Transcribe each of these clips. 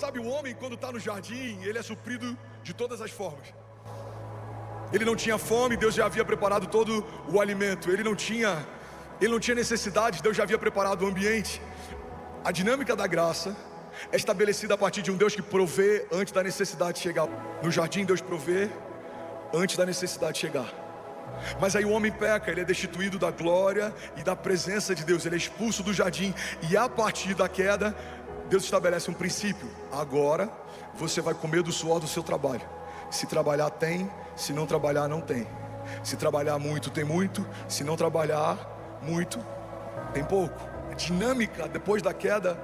Sabe, o homem quando está no jardim, ele é suprido de todas as formas. Ele não tinha fome, Deus já havia preparado todo o alimento. Ele não tinha necessidade, Deus já havia preparado o ambiente. A dinâmica da graça é estabelecida a partir de um Deus que provê antes da necessidade chegar. No jardim Deus provê antes da necessidade chegar. Mas aí o homem peca, ele é destituído da glória e da presença de Deus. Ele é expulso do jardim e a partir da queda Deus estabelece um princípio. Agora você vai comer do suor do seu trabalho. Se trabalhar tem, se não trabalhar não tem. Se trabalhar muito tem muito, se não trabalhar muito tem pouco. A dinâmica depois da queda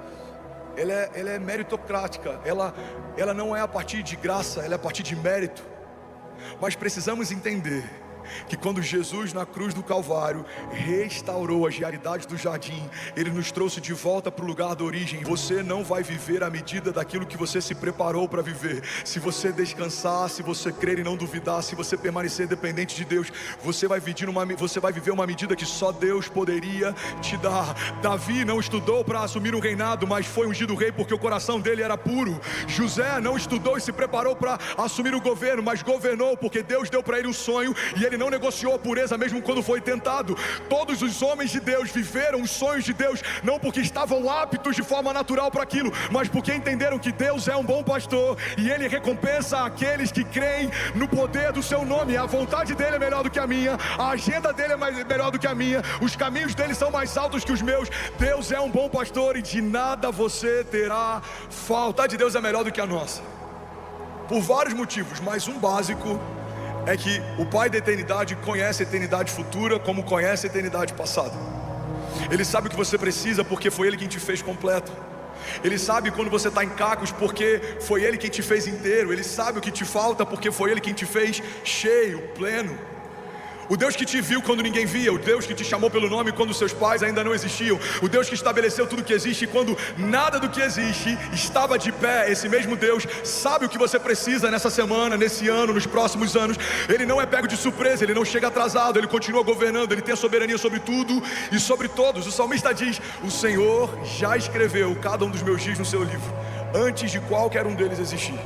ela é meritocrática. Ela não é a partir de graça, ela é a partir de mérito. Mas precisamos entender que quando Jesus na cruz do Calvário restaurou as realidades do jardim, Ele nos trouxe de volta para o lugar da origem. Você não vai viver à medida daquilo que você se preparou para viver. Se você descansar, se você crer e não duvidar, se você permanecer dependente de Deus, você vai viver uma medida que só Deus poderia te dar. Davi não estudou para assumir um reinado, mas foi ungido rei porque o coração dele era puro. José não estudou e se preparou para assumir o governo, mas governou porque Deus deu para ele um sonho e ele não negociou a pureza mesmo quando foi tentado. Todos os homens de Deus viveram os sonhos de Deus, não porque estavam aptos de forma natural para aquilo, mas porque entenderam que Deus é um bom pastor e Ele recompensa aqueles que creem no poder do seu nome. A vontade dele é melhor do que a minha, a agenda dele é melhor do que a minha, os caminhos dele são mais altos que os meus. Deus é um bom pastor e de nada você terá falta. A vontade de Deus é melhor do que a nossa, por vários motivos, mas um básico é que o Pai da eternidade conhece a eternidade futura como conhece a eternidade passada. Ele sabe o que você precisa porque foi Ele quem te fez completo. Ele sabe quando você está em cacos porque foi Ele quem te fez inteiro. Ele sabe o que te falta porque foi Ele quem te fez cheio, pleno. O Deus que te viu quando ninguém via, o Deus que te chamou pelo nome quando seus pais ainda não existiam, o Deus que estabeleceu tudo que existe quando nada do que existe estava de pé. Esse mesmo Deus sabe o que você precisa nessa semana, nesse ano, nos próximos anos. Ele não é pego de surpresa, Ele não chega atrasado, Ele continua governando, Ele tem a soberania sobre tudo e sobre todos. O salmista diz: o Senhor já escreveu cada um dos meus dias no seu livro, antes de qualquer um deles existir.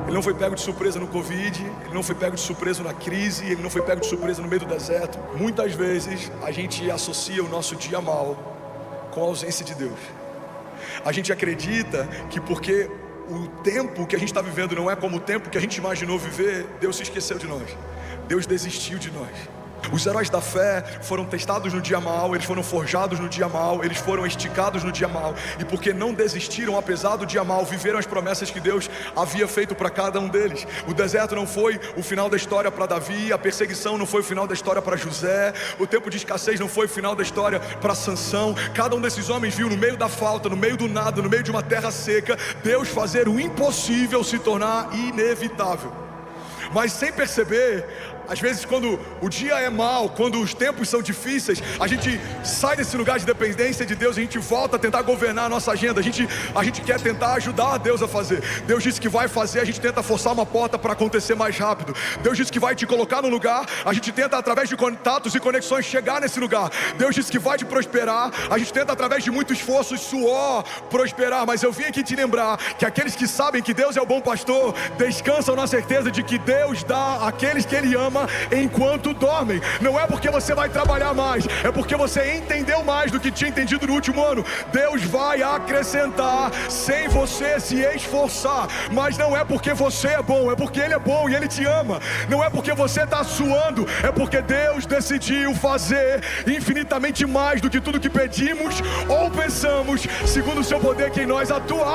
Ele não foi pego de surpresa no Covid, Ele não foi pego de surpresa na crise, Ele não foi pego de surpresa no meio do deserto. Muitas vezes a gente associa o nosso dia mal com a ausência de Deus. A gente acredita que porque o tempo que a gente está vivendo não é como o tempo que a gente imaginou viver, Deus se esqueceu de nós, Deus desistiu de nós. Os heróis da fé foram testados no dia mal, eles foram forjados no dia mal, eles foram esticados no dia mal, e porque não desistiram apesar do dia mal, viveram as promessas que Deus havia feito para cada um deles. O deserto não foi o final da história para Davi, a perseguição não foi o final da história para José, o tempo de escassez não foi o final da história para Sansão. Cada um desses homens viu no meio da falta, no meio do nada, no meio de uma terra seca, Deus fazer o impossível se tornar inevitável. Mas sem perceber, às vezes quando o dia é mau, quando os tempos são difíceis, a gente sai desse lugar de dependência de Deus, a gente volta a tentar governar a nossa agenda, a gente quer tentar ajudar Deus a fazer. Deus disse que vai fazer, a gente tenta forçar uma porta para acontecer mais rápido. Deus disse que vai te colocar no lugar, a gente tenta através de contatos e conexões chegar nesse lugar. Deus disse que vai te prosperar, a gente tenta através de muito esforço e suor prosperar. Mas eu vim aqui te lembrar que aqueles que sabem que Deus é o bom pastor, descansam na certeza de que Deus dá àqueles que Ele ama enquanto dormem. Não é porque você vai trabalhar mais, é porque você entendeu mais do que tinha entendido no último ano. Deus vai acrescentar sem você se esforçar. Mas não é porque você é bom, é porque Ele é bom e Ele te ama. Não é porque você está suando, é porque Deus decidiu fazer infinitamente mais do que tudo que pedimos ou pensamos, segundo o seu poder que em nós atua.